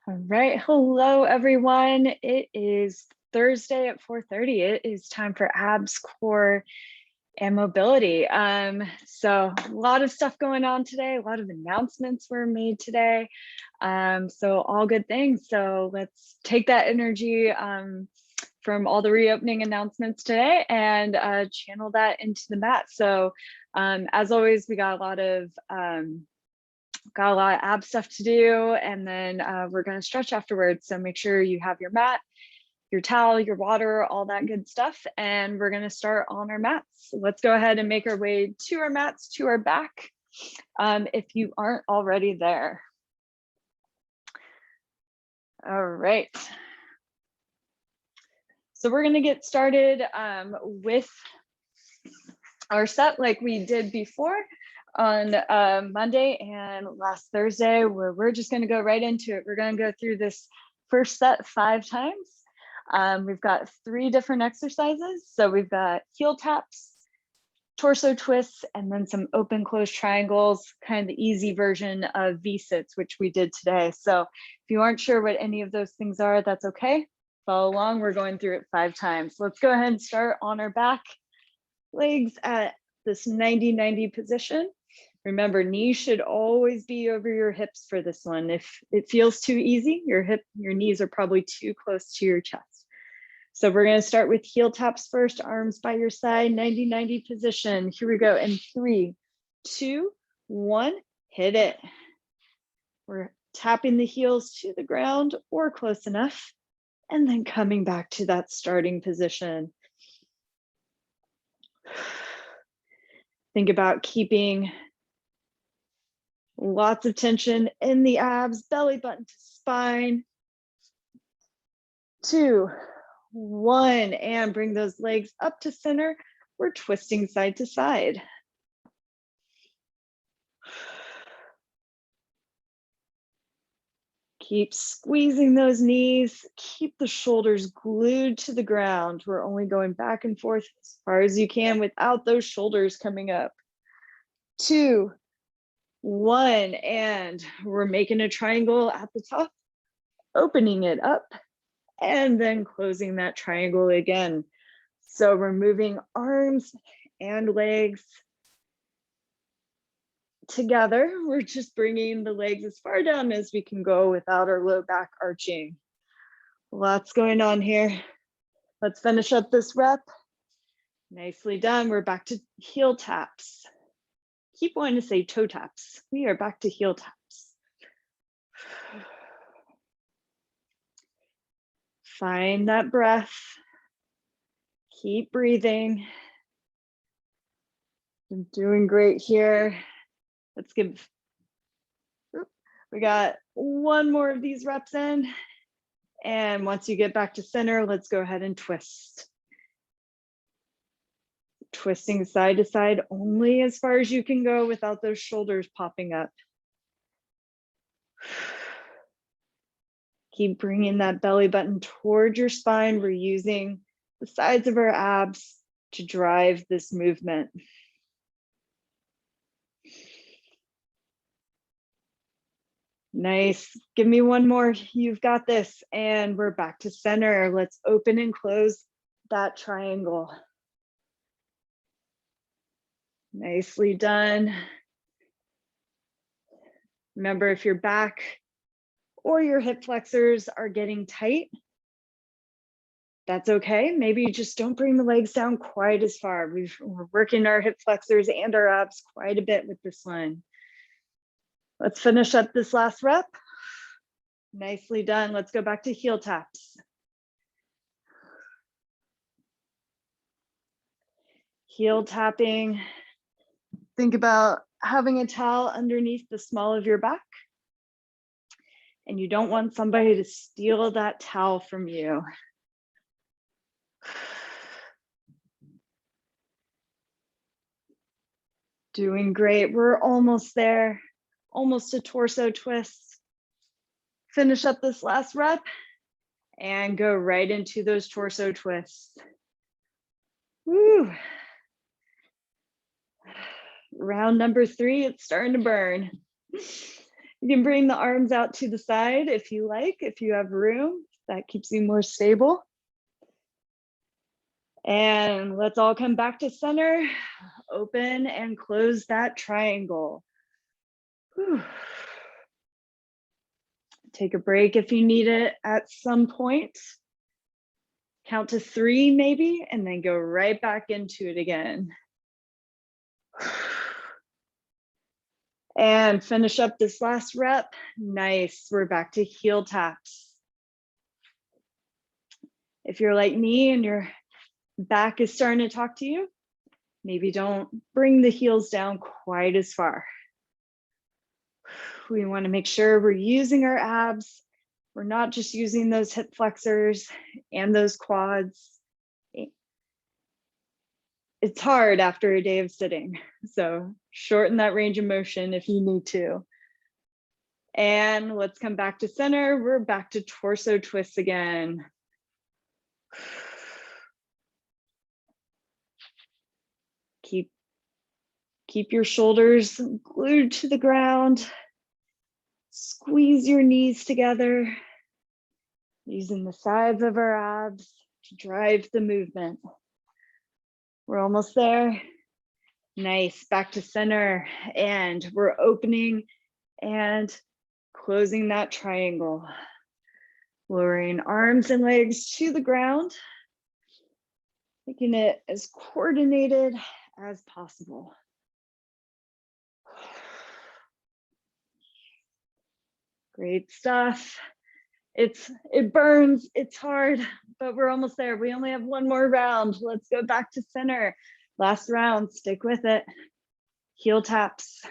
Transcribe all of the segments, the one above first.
All right. Hello, everyone. It is Thursday at 4:30. It is time for abs, core, and mobility. So a lot of stuff going on today. A lot of announcements were made today. So all good things. So let's take that energy from all the reopening announcements today and channel that into the mat. So as always, we got a lot of ab stuff to do, and then we're going to stretch afterwards. So make sure you have your mat, your towel, your water, all that good stuff. And we're going to start on our mats. Let's go ahead and make our way to our mats, to our back, if you aren't already there. All right. So we're going to get started with our set like we did before on Monday and last Thursday, where we're just going to go right into it. We're going to go through this first set 5 times. We've got 3 different exercises. So we've got heel taps, torso twists, and then some open closed triangles, kind of the easy version of V-sits, which we did today. So if you aren't sure what any of those things are, that's okay. Follow along. We're going through it 5 times. Let's go ahead and start on our back, legs at this 90-90 position. Remember, knees should always be over your hips for this one. If it feels too easy, your knees are probably too close to your chest. So we're going to start with heel taps first, arms by your side, 90-90 position. Here we go in 3, 2, 1, hit it. We're tapping the heels to the ground or close enough, and then coming back to that starting position. Think about keeping lots of tension in the abs, belly button to spine. 2, 1, and bring those legs up to center. We're twisting side to side. Keep squeezing those knees. Keep the shoulders glued to the ground. We're only going back and forth as far as you can without those shoulders coming up. 2, 1, and we're making a triangle at the top, opening it up, and then closing that triangle again. So we're moving arms and legs together. We're just bringing the legs as far down as we can go without our low back arching. Lots going on here. Let's finish up this rep. Nicely done. We're back to heel taps. Keep wanting to say toe taps. We are back to heel taps. Find that breath. Keep breathing. I'm doing great here. Let's give, we got 1 more of these reps in. And once you get back to center, let's go ahead and twist. Twisting side to side only as far as you can go without those shoulders popping up. Keep bringing that belly button toward your spine. We're using the sides of our abs to drive this movement. Nice. Give me 1 more. You've got this. And we're back to center. Let's open and close that triangle. Nicely done. Remember, if your back or your hip flexors are getting tight, that's okay. Maybe you just don't bring the legs down quite as far. We're working our hip flexors and our abs quite a bit with this one. Let's finish up this last rep. Nicely done. Let's go back to heel taps. Heel tapping. Think about having a towel underneath the small of your back. And you don't want somebody to steal that towel from you. Doing great. We're almost there. Almost a torso twist. Finish up this last rep and go right into those torso twists. Woo. Round number 3, it's starting to burn. You can bring the arms out to the side if you like, if you have room. That keeps you more stable. And let's all come back to center. Open and close that triangle. Whew. Take a break if you need it at some point. Count to 3 maybe, and then go right back into it again. And finish up this last rep. Nice, we're back to heel taps. If you're like me and your back is starting to talk to you, maybe don't bring the heels down quite as far. We want to make sure we're using our abs. We're not just using those hip flexors and those quads. It's hard after a day of sitting, so shorten that range of motion if you need to. And let's come back to center. We're back to torso twists again. Keep your shoulders glued to the ground. Squeeze your knees together, using the sides of our abs to drive the movement. We're almost there. Nice, back to center. And we're opening and closing that triangle. Lowering arms and legs to the ground, making it as coordinated as possible. Great stuff. It burns, it's hard, but we're almost there. We only have one more round. Let's go back to center. Last round, stick with it. Heel taps.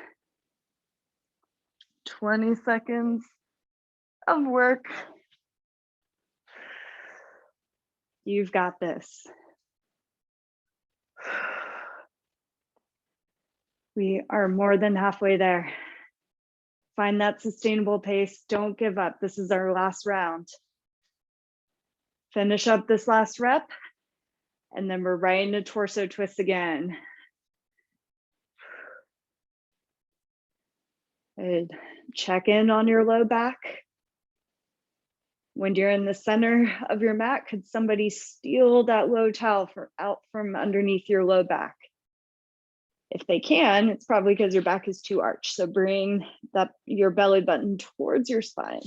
20 seconds of work. You've got this. We are more than halfway there. Find that sustainable pace. Don't give up. This is our last round. Finish up this last rep, and then we're right into torso twists again. Good. Check in on your low back. When you're in the center of your mat, could somebody steal that low towel out from underneath your low back? If they can, it's probably because your back is too arched. So bring your belly button towards your spine.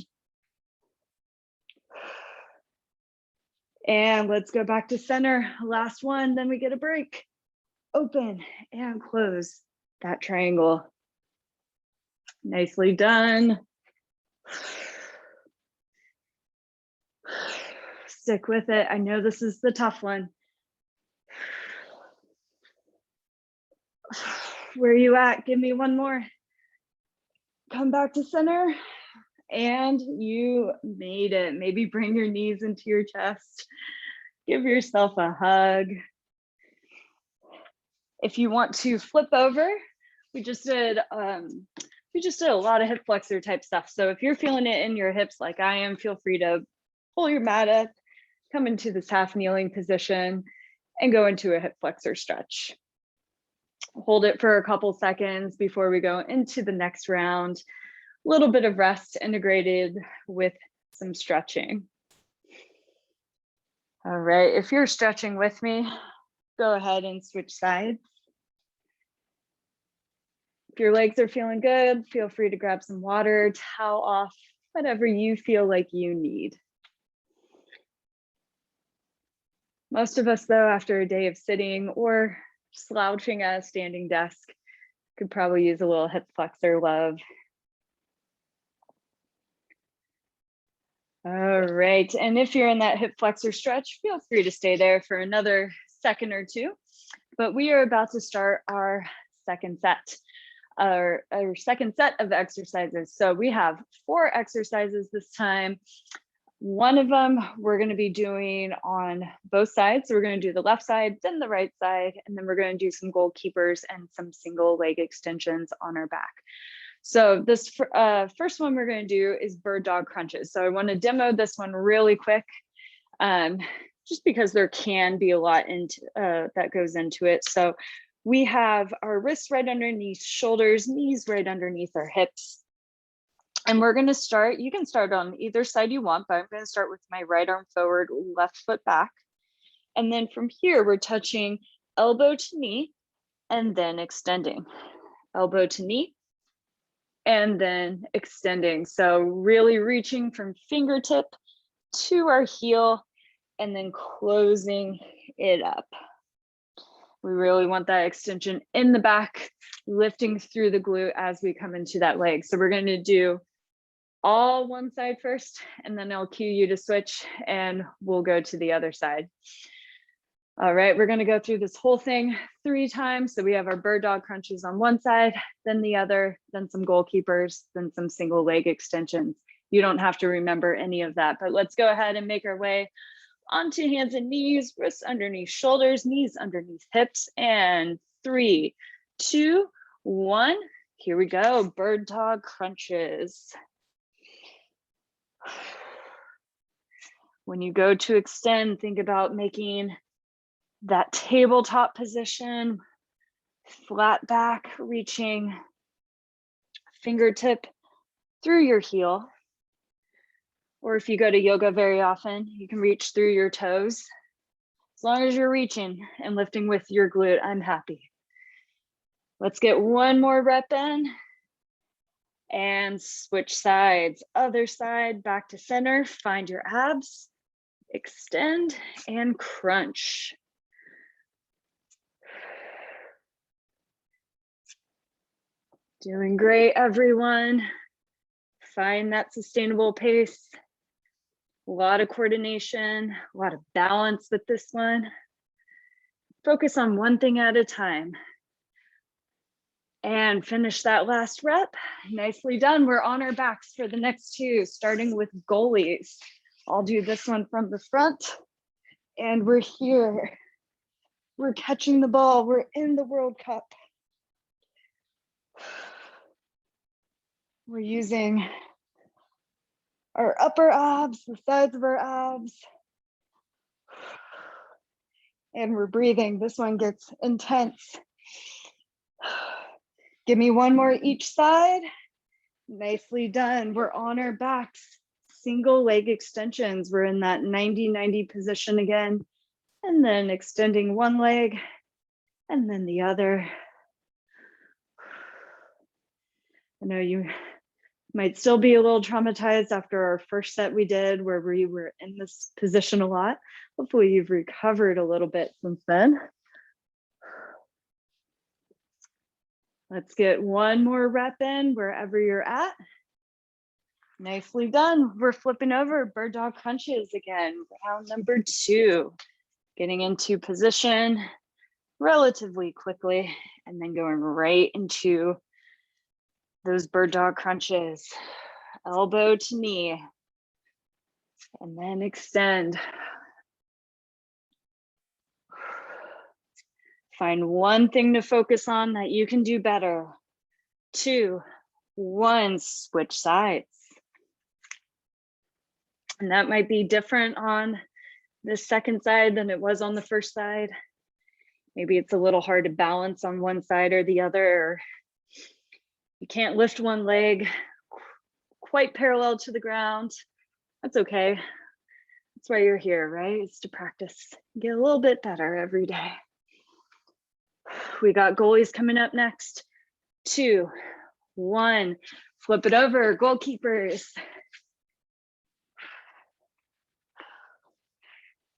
And let's go back to center. Last one, then we get a break. Open and close that triangle. Nicely done. Stick with it. I know this is the tough one. Where are you at? Give me one more. Come back to center. And you made it. Maybe bring your knees into your chest. Give yourself a hug. If you want to flip over, we just did a lot of hip flexor type stuff. So if you're feeling it in your hips like I am, feel free to pull your mat up, come into this half kneeling position, and go into a hip flexor stretch. Hold it for a couple seconds before we go into the next round. A little bit of rest integrated with some stretching. All right, if you're stretching with me, go ahead and switch sides. If your legs are feeling good, feel free to grab some water, towel off, whatever you feel like you need. Most of us, though, after a day of sitting or slouching at a standing desk, could probably use a little hip flexor love. All right, and if you're in that hip flexor stretch, feel free to stay there for another second or two. But we are about to start our second set, our second set of exercises. So we have 4 exercises this time. One of them we're going to be doing on both sides. So we're going to do the left side, then the right side, and then we're going to do some goalkeepers and some single leg extensions on our back. So this first one we're going to do is bird dog crunches. So I want to demo this one really quick, just because there can be a lot that goes into it. So we have our wrists right underneath shoulders, knees right underneath our hips. And we're going to start, you can start on either side you want, but I'm going to start with my right arm forward, left foot back. And then from here, we're touching elbow to knee and then extending. Elbow to knee and then extending. So really reaching from fingertip to our heel and then closing it up. We really want that extension in the back, lifting through the glute as we come into that leg. So we're going to do all one side first, and then I'll cue you to switch and we'll go to the other side. All right, we're going to go through this whole thing 3 times. So we have our bird dog crunches on one side, then the other, then some goalkeepers, then some single leg extensions. You don't have to remember any of that, but let's go ahead and make our way onto hands and knees, wrists underneath shoulders, knees underneath hips, and 3, 2, 1. Here we go, bird dog crunches. When you go to extend, think about making that tabletop position, flat back, reaching fingertip through your heel. Or if you go to yoga very often, you can reach through your toes. As long as you're reaching and lifting with your glute, I'm happy. Let's get one more rep in and switch sides. Other side, back to center, find your abs, extend and crunch. Doing great, everyone. Find that sustainable pace. A lot of coordination, a lot of balance with this one. Focus on one thing at a time. And finish that last rep. Nicely done. We're on our backs for the next 2, starting with goalies. I'll do this one from the front. And we're here. We're catching the ball. We're in the World Cup. We're using our upper abs, the sides of our abs. And we're breathing. This one gets intense. Give me one more each side. Nicely done. We're on our backs. Single leg extensions. We're in that 90-90 position again. And then extending one leg and then the other. I know you might still be a little traumatized after our first set we did where we were in this position a lot. Hopefully you've recovered a little bit since then. Let's get one more rep in wherever you're at. Nicely done. We're flipping over bird dog crunches again. Round number 2. Getting into position relatively quickly and then going right into those bird dog crunches. Elbow to knee and then extend. Find one thing to focus on that you can do better. 2, 1, switch sides. And that might be different on the second side than it was on the first side. Maybe it's a little hard to balance on one side or the other, or you can't lift one leg quite parallel to the ground. That's okay. That's why you're here, right? It's to practice, get a little bit better every day. We got goalies coming up next. 2, 1, flip it over, goalkeepers.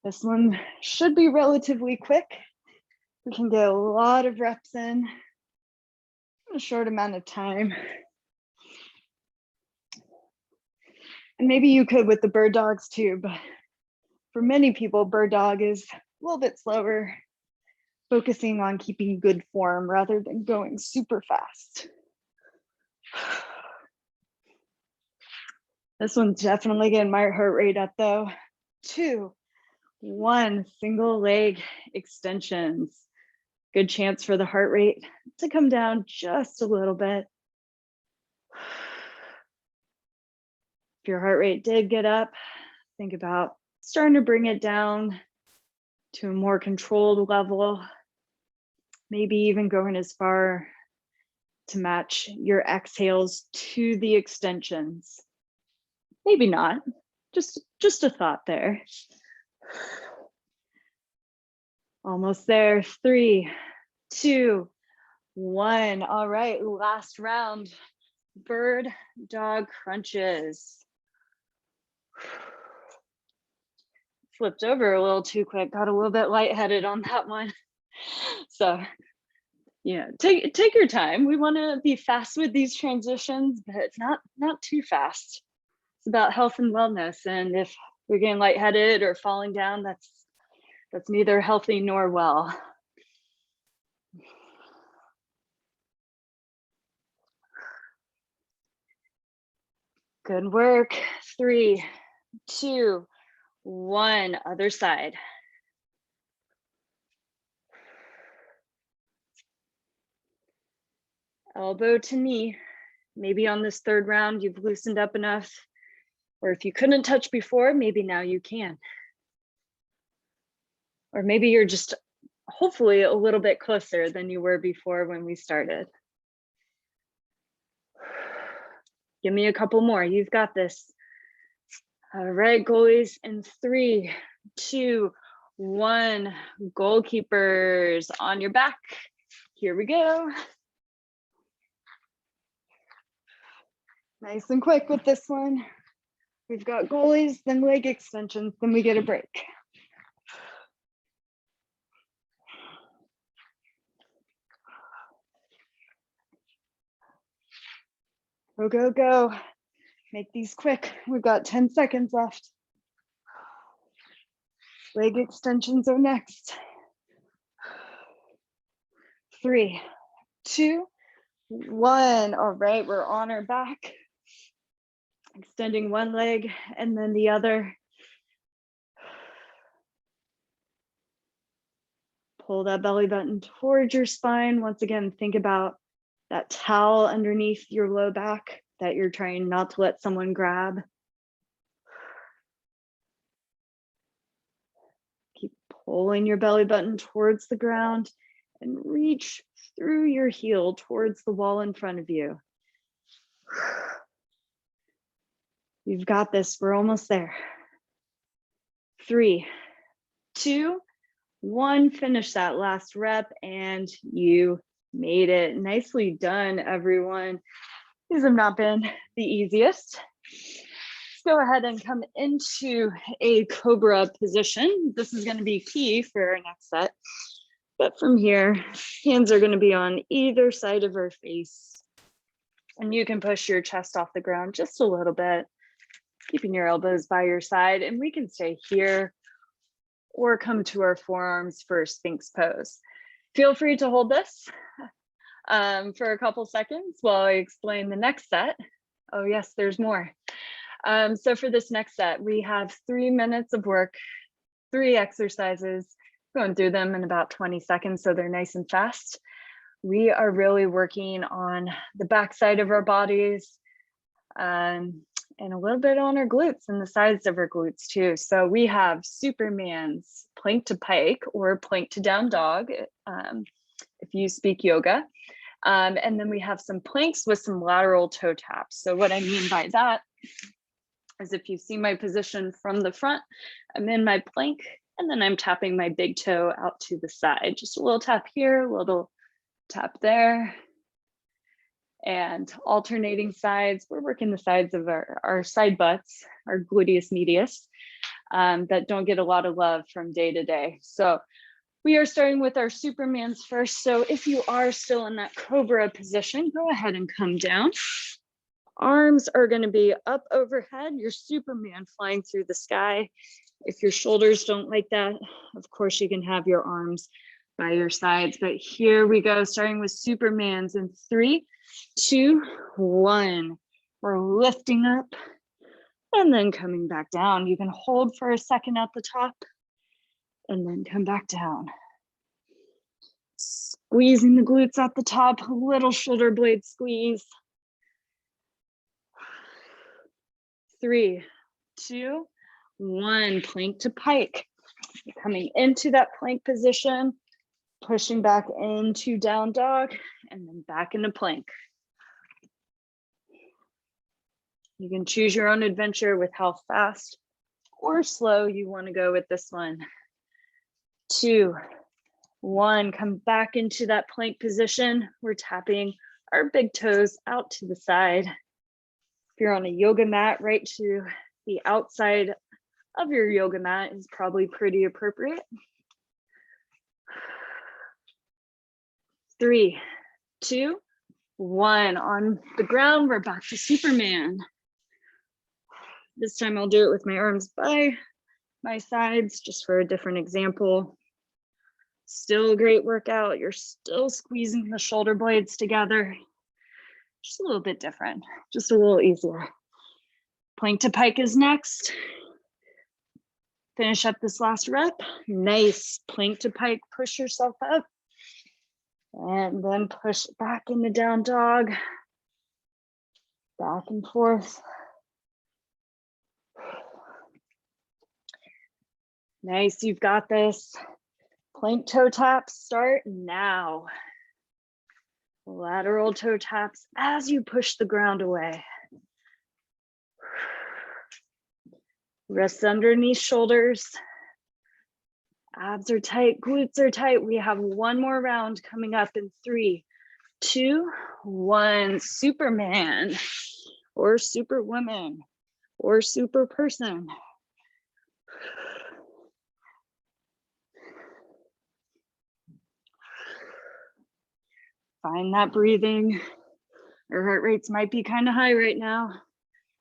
This one should be relatively quick. We can get a lot of reps in a short amount of time. And maybe you could with the bird dogs too, but for many people, bird dog is a little bit slower, focusing on keeping good form rather than going super fast. This one's definitely getting my heart rate up though. 2, 1, single leg extensions. Good chance for the heart rate to come down just a little bit. If your heart rate did get up, think about starting to bring it down to a more controlled level. Maybe even going as far to match your exhales to the extensions. Maybe not, just a thought there. Almost there, 3, 2, 1. All right, last round, bird dog crunches. Flipped over a little too quick, got a little bit lightheaded on that one. So, take your time. We want to be fast with these transitions, but not too fast. It's about health and wellness, and if we're getting lightheaded or falling down, that's neither healthy nor well. Good work. 3, 2, 1. Other side. Elbow to knee. Maybe on this third round, you've loosened up enough, or if you couldn't touch before, maybe now you can. Or maybe you're just hopefully a little bit closer than you were before when we started. Give me a couple more. You've got this. All right, goalies in 3, 2, 1. Goalkeepers on your back. Here we go. Nice and quick with this one. We've got goalies, then leg extensions, then we get a break. Go, go, go. Make these quick. We've got 10 seconds left. Leg extensions are next. 3, 2, 1. All right, we're on our back. Extending one leg and then the other. Pull that belly button towards your spine. Once again, think about that towel underneath your low back that you're trying not to let someone grab. Keep pulling your belly button towards the ground and reach through your heel towards the wall in front of you. You've got this. We're almost there. 3, 2, 1. Finish that last rep and you made it. Nicely done, everyone. These have not been the easiest. Let's go ahead and come into a cobra position. This is going to be key for our next set. But from here, hands are going to be on either side of our face. And you can push your chest off the ground just a little bit, keeping your elbows by your side. And we can stay here or come to our forearms for a Sphinx pose. Feel free to hold this for a couple seconds while I explain the next set. Oh yes, there's more. So for this next set, we have 3 minutes of work, 3 exercises, going through them in about 20 seconds, so they're nice and fast. We are really working on the back side of our bodies and a little bit on our glutes and the sides of our glutes too. So we have Superman's plank to pike or plank to down dog, if you speak yoga. And then we have some planks with some lateral toe taps. So what I mean by that is if you see my position from the front, I'm in my plank and then I'm tapping my big toe out to the side. Just a little tap here, a little tap there. And alternating sides, we're working the sides of our side butts, our gluteus medius, that don't get a lot of love from day to day. So we are starting with our Supermans first. So if you are still in that cobra position, go ahead and come down. Arms are going to be up overhead, your Superman flying through the sky. If your shoulders don't like that, of course you can have your arms by your sides. But here we go, starting with Supermans in 3, 2, 1. We're lifting up and then coming back down. You can hold for a second at the top and then come back down. Squeezing the glutes at the top, a little shoulder blade squeeze. 3, 2, 1. Plank to pike. Coming into that plank position, Pushing back into down dog and then back into plank. You can choose your own adventure with how fast or slow you want to go with this one. 2, 1, come back into that plank position. We're tapping our big toes out to the side. If you're on a yoga mat, right to the outside of your yoga mat is probably pretty appropriate. 3, 2, 1, on the ground, we're back to Superman. This time I'll do it with my arms by my sides, just for a different example. Still a great workout. You're still squeezing the shoulder blades together. Just a little bit different, just a little easier. Plank to pike is next. Finish up this last rep. Nice. Plank to pike, push yourself up. And then push back into down dog. Back and forth. Nice, you've got this. Plank toe taps start now. Lateral toe taps as you push the ground away. Rest underneath shoulders. Abs are tight, glutes are tight. We have one more round coming up in 3, 2, 1. Superman or superwoman or super person. Find that breathing. Your heart rates might be kind of high right now.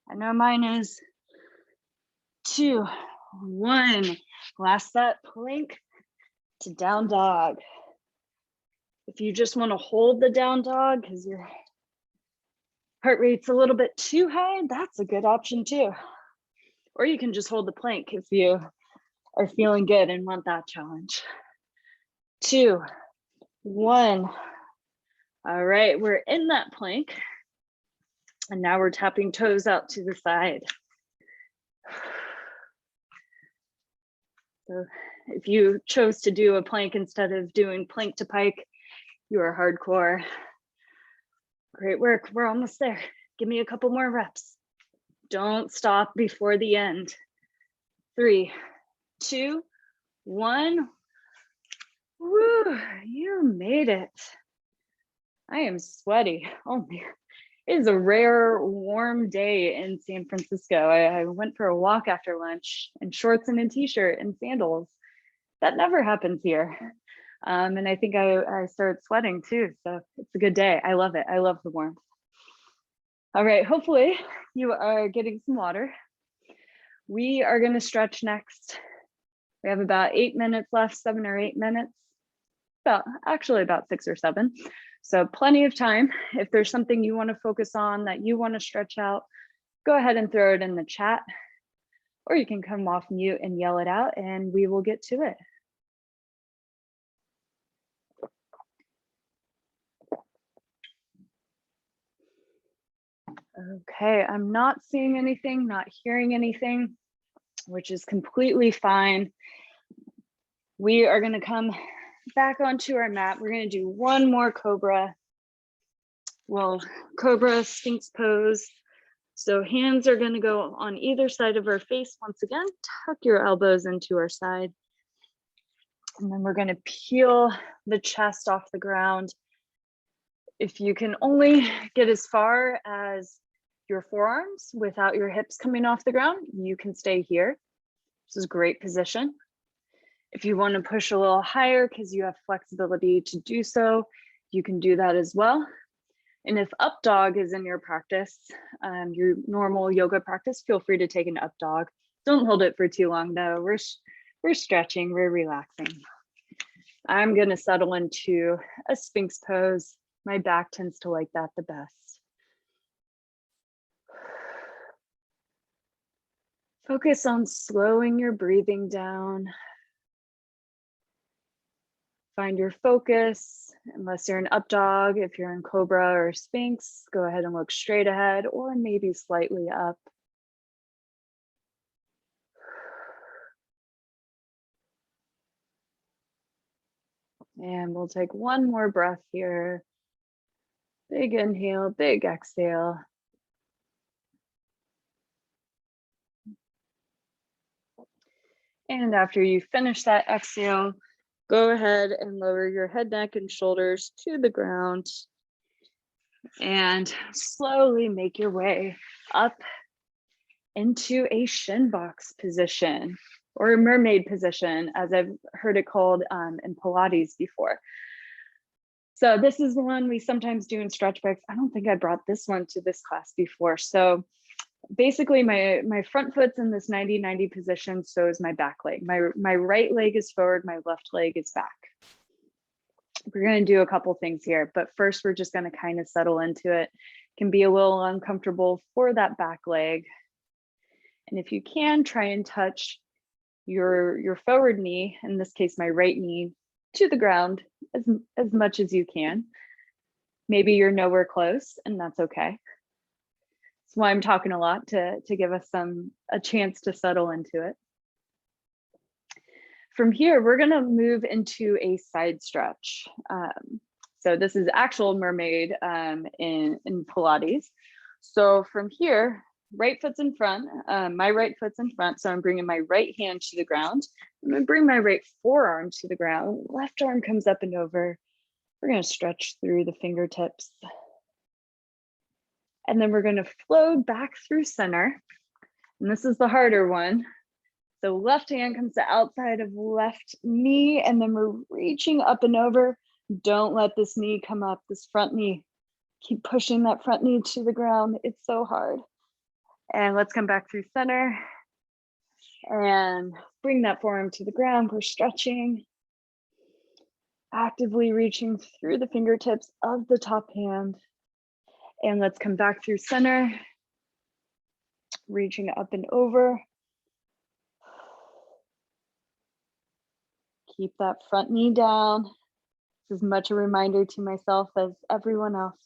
I know mine is. 2, 1. Last set, plank to down dog. If you just want to hold the down dog because your heart rate's a little bit too high, that's a good option too. Or you can just hold the plank if you are feeling good and want that challenge. 2, 1. All right, we're in that plank. And now we're tapping toes out to the side. So if you chose to do a plank instead of doing plank to pike, you are hardcore. Great work, we're almost there. Give me a couple more reps. Don't stop before the end. 3, 2, 1. Woo, you made it. I am sweaty. Oh man, it is a rare warm day in San Francisco. I went for a walk after lunch in shorts and a t-shirt and sandals. That never happens here. And I think I started sweating too. So it's a good day. I love it. I love the warmth. All right, hopefully you are getting some water. We are gonna stretch next. We have about 8 minutes left, 7 or 8 minutes. Actually about 6 or 7. So plenty of time. If there's something you want to focus on that you want to stretch out, go ahead and throw it in the chat, or you can come off mute and yell it out and we will get to it. Okay, I'm not seeing anything, not hearing anything, which is completely fine. We are going to come back onto our mat. We're going to do one more cobra. Well, cobra sphinx pose. So hands are going to go on either side of our face. Once again, tuck your elbows into our side. And then we're going to peel the chest off the ground. If you can only get as far as your forearms without your hips coming off the ground, you can stay here. This is a great position. If you want to push a little higher because you have flexibility to do so, you can do that as well. And if up dog is in your practice, your normal yoga practice, feel free to take an up dog. Don't hold it for too long though. We're stretching, we're relaxing. I'm gonna settle into a sphinx pose. My back tends to like that the best. Focus on slowing your breathing down. Find your focus. Unless you're in up dog, if you're in cobra or sphinx, go ahead and look straight ahead or maybe slightly up. And we'll take one more breath here. Big inhale, big exhale. And after you finish that exhale, go ahead and lower your head, neck, and shoulders to the ground. And slowly make your way up into a shin box position or a mermaid position, as I've heard it called in Pilates before. So this is the one we sometimes do in stretch breaks. I don't think I brought this one to this class before. So basically my front foot's in this 90-90 position, so is my back leg. My right leg is forward, my left leg is back. We're going to do a couple things here, but first we're just going to kind of settle into it. Can be a little uncomfortable for that back leg. And if you can, try and touch your forward knee, in this case my right knee, to the ground as much as you can. Maybe you're nowhere close, and that's okay. That's why I'm talking a lot, to give us a chance to settle into it. From here, we're going to move into a side stretch. So this is actual mermaid in Pilates. So from here, right foot's in front, my right foot's in front. So I'm bringing my right hand to the ground. I'm going to bring my right forearm to the ground. Left arm comes up and over. We're going to stretch through the fingertips. And then we're going to float back through center. And this is the harder one. So left hand comes to outside of left knee, and then we're reaching up and over. Don't let this knee come up, this front knee. Keep pushing that front knee to the ground. It's so hard. And let's come back through center and bring that forearm to the ground. We're stretching, actively reaching through the fingertips of the top hand. And let's come back through center, reaching up and over. Keep that front knee down. This is much a reminder to myself as everyone else.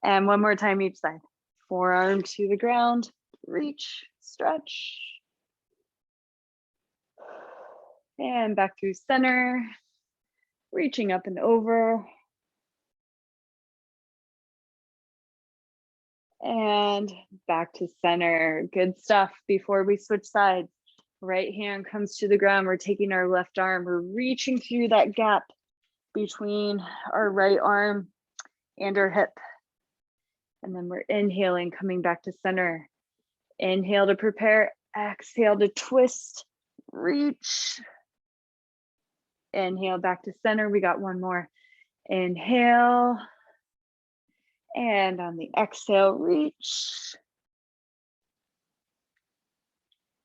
And one more time each side. Forearm to the ground, reach, stretch. And back through center, reaching up and over. And back to center. Good stuff. Before we switch sides, right hand comes to the ground. We're taking our left arm. We're reaching through that gap between our right arm and our hip. And then we're inhaling, coming back to center. Inhale to prepare, exhale to twist, reach. Inhale back to center. We got one more. Inhale. And on the exhale, reach.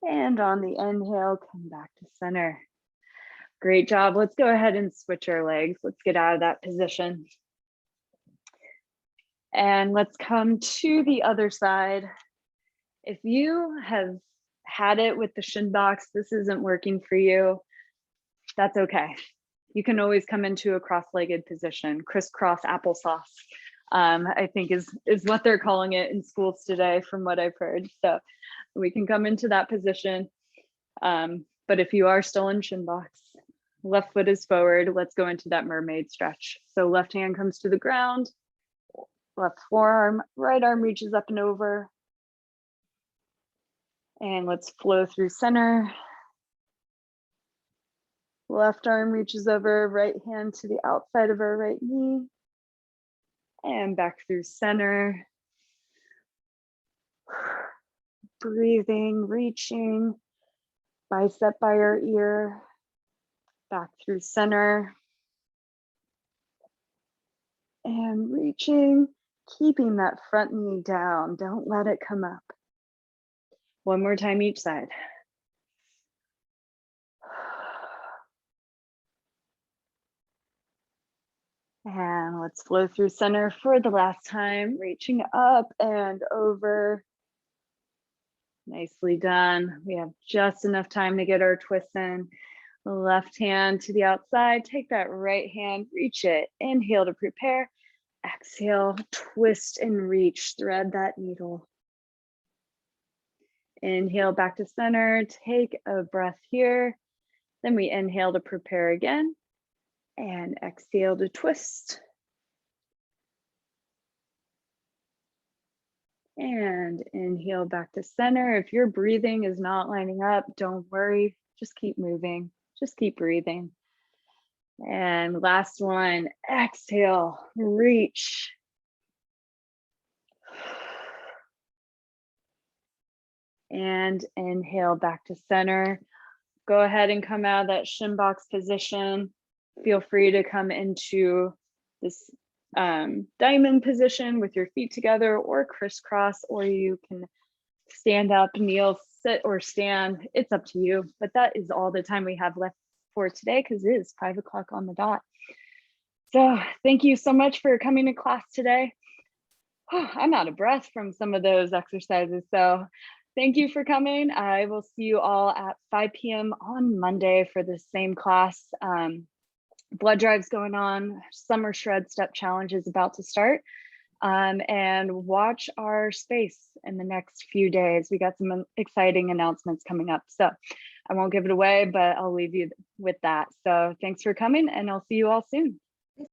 And on the inhale, come back to center. Great job. Let's go ahead and switch our legs. Let's get out of that position. And let's come to the other side. If you have had it with the shin box, this isn't working for you, that's okay. You can always come into a cross-legged position, crisscross applesauce, I think is what they're calling it in schools today, from what I've heard. So we can come into that position. But if you are still in shin box, left foot is forward, let's go into that mermaid stretch. So left hand comes to the ground, left forearm, right arm reaches up and over. And let's flow through center. Left arm reaches over, right hand to the outside of our right knee. And back through center. Breathing, reaching, bicep by our ear. Back through center. And reaching, keeping that front knee down. Don't let it come up. One more time each side. And let's flow through center for the last time, reaching up and over. Nicely done. We have just enough time to get our twists in. Left hand to the outside, take that right hand, reach it. Inhale to prepare. Exhale, twist and reach, thread that needle. Inhale back to center, take a breath here. Then we inhale to prepare again. And exhale to twist. And inhale back to center. If your breathing is not lining up, don't worry, just keep moving, just keep breathing. And last one, exhale, reach. And inhale back to center. Go ahead and come out of that shin box position. Feel free to come into this diamond position with your feet together or crisscross, or you can stand up, kneel, sit, or stand. It's up to you, but that is all the time we have left for today because it is 5 o'clock on the dot. So thank you so much for coming to class today. I'm out of breath from some of those exercises. So thank you for coming. I will see you all at 5 p.m. on Monday for the same class. Blood drive's going on. Summer Shred Step Challenge is about to start. And watch our space in the next few days. We got some exciting announcements coming up. So I won't give it away, but I'll leave you with that. So thanks for coming, and I'll see you all soon.